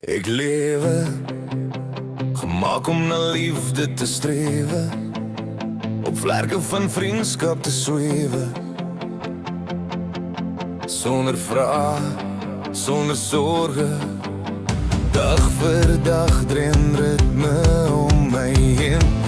Ik lewe, gemaak om na liefde te streven, op vlerken van vriendskap te zweven. Zonder vraag, zonder zorgen, dag voor dag drin ritme om mij heen.